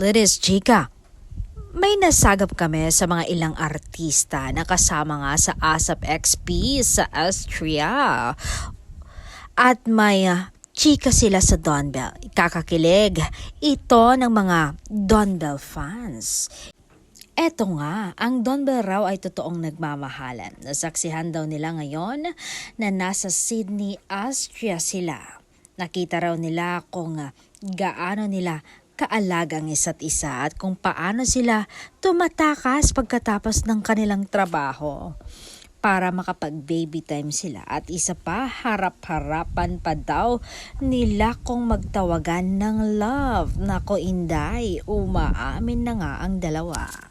Litis Chika, may nasagap kami sa mga ilang artista na kasama nga sa ASAP XP sa Austria. At may chika sila sa Don Bell. Kakakilig ito ng mga Don Bell fans. Eto nga, ang Don Bell raw ay totoong nagmamahalan. Nasaksihan daw nila ngayon na nasa Sydney, Austria sila. Nakita raw nila kung gaano nila kaalaga ang isa't isa at kung paano sila tumatakas pagkatapos ng kanilang trabaho para makapag-baby time sila. At isa pa, harap-harapan pa daw nila kung magtawagan ng love. Nako, Inday, umaamin na nga ang dalawa.